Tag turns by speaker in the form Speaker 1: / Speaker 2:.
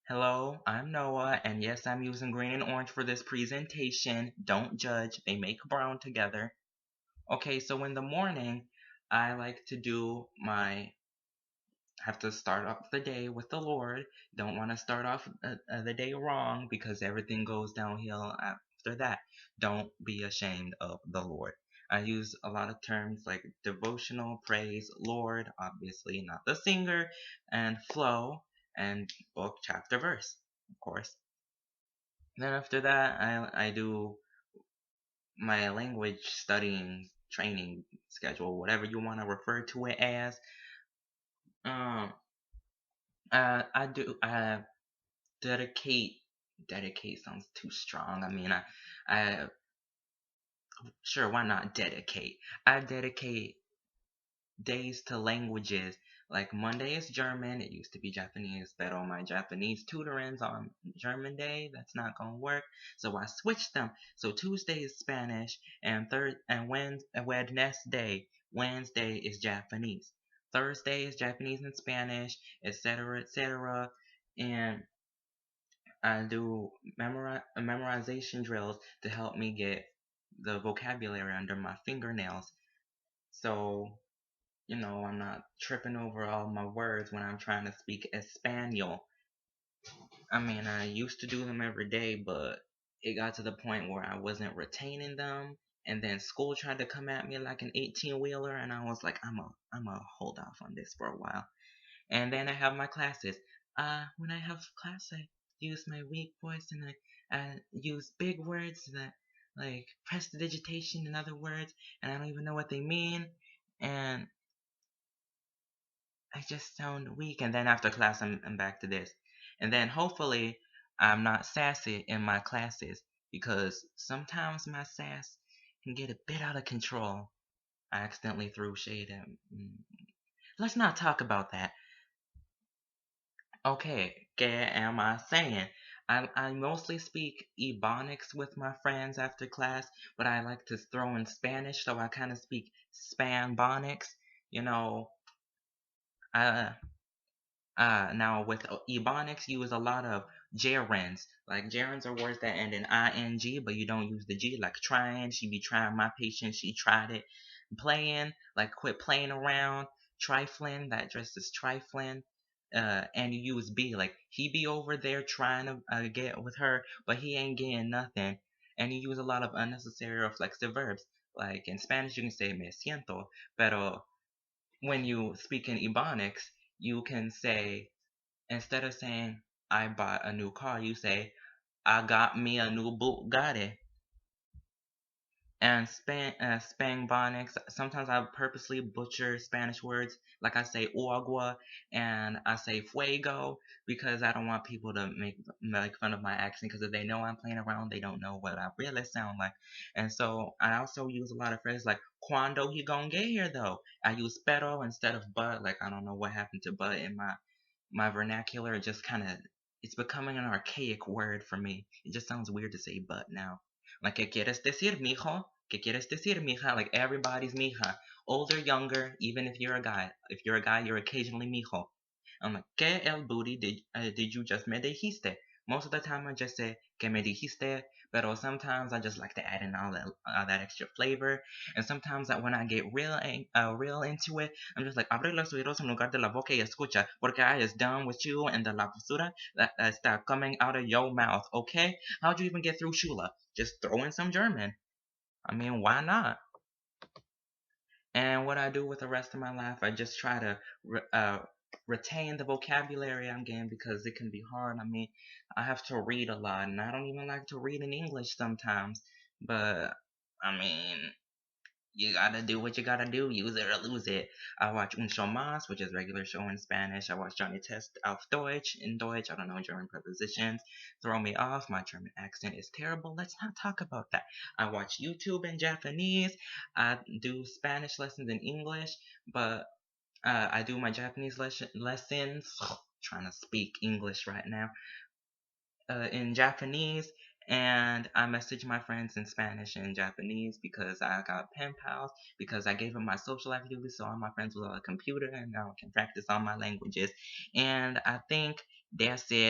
Speaker 1: Hello, I'm Noah, and yes, I'm using green and orange for this presentation. Don't judge, they make brown together. Okay, so in the morning, I like to do have to start off the day with the Lord. Don't want to start off the day wrong because everything goes downhill after that. Don't be ashamed of the Lord. I use a lot of terms like devotional, praise, Lord, obviously not the singer, and flow, and book, chapter, verse, of course. Then after that, I do my language studying training schedule, whatever you want to refer to it as. Um, I dedicate dedicate sounds too strong. I sure, why not dedicate? I dedicate days to languages. Like Monday is German. It used to be Japanese, but on my Japanese tutoring's on German day. That's not gonna work. So I switched them. So Tuesday is Spanish, and Wednesday is Japanese. Thursday is Japanese and Spanish, etc., etc. And I do memorization drills to help me get the vocabulary under my fingernails. So, I'm not tripping over all my words when I'm trying to speak Espanol. I used to do them every day, but it got to the point where I wasn't retaining them. And then school tried to come at me like an 18-wheeler, and I was like, I'm a hold off on this for a while. And then I have my classes. When I have class, I use my weak voice and I use big words that like prestidigitation and other words, and I don't even know what they mean, and I just sound weak. And then after class, I'm back to this, and then hopefully I'm not sassy in my classes because sometimes my sass can get a bit out of control. I accidentally threw shade at. Let's not talk about that. Okay, ¿qué am I saying? I mostly speak Ebonics with my friends after class, but I like to throw in Spanish, so I kind of speak Spanbonics. You know, uh, now with Ebonics, you use a lot of gerunds. Like gerunds are words that end in ing, but you don't use the g. Like trying, she be trying my patience, she tried it. Playing, like quit playing around. Trifling, that just is trifling. And you use be, like he be over there trying to get with her, but he ain't getting nothing. And you use a lot of unnecessary reflexive verbs. Like in Spanish, you can say me siento, pero when you speak in Ebonics, you can say, instead of saying I bought a new car, you say I got me a new Bugatti. And Spangbonics, sometimes I purposely butcher Spanish words, like I say agua and I say fuego, because I don't want people to make fun of my accent, because if they know I'm playing around, they don't know what I really sound like. And so I also use a lot of phrases like cuando he gonna get here though. I use pero instead of but. Like I don't know what happened to but in my vernacular. It just kind of, it's becoming an archaic word for me. It just sounds weird to say but now. Like, ¿qué quieres decir, mijo? ¿Qué quieres decir, mija? Like, everybody's mija. Older, younger, even if you're a guy. If you're a guy, you're occasionally mijo. I'm like, ¿qué el booty did you just me dijiste? Most of the time I just say, ¿qué me dijiste? But sometimes I just like to add in all that extra flavor. And sometimes when I get real into it, I'm just like, abre los oídos en lugar de la boca y escucha, porque I is done with you and the la basura that está coming out of your mouth, okay? How'd you even get through Shula? Just throw in some German. Why not? And what I do with the rest of my life, I just try to retain the vocabulary I'm getting, because it can be hard. I have to read a lot, and I don't even like to read in English sometimes. But I mean, you gotta do what you gotta do. Use it or lose it. I watch Un Show Mas, which is regular show in Spanish. I watch Johnny Test auf Deutsch in Deutsch. I don't know German prepositions. Throw me off. My German accent is terrible. Let's not talk about that. I watch YouTube in Japanese. I do Spanish lessons in English, but I do my Japanese lessons. Trying to speak English right now in Japanese, and I message my friends in Spanish and Japanese because I got pen pals, because I gave them my social life duties, so all my friends will have a computer and now I can practice all my languages. And I think that's it.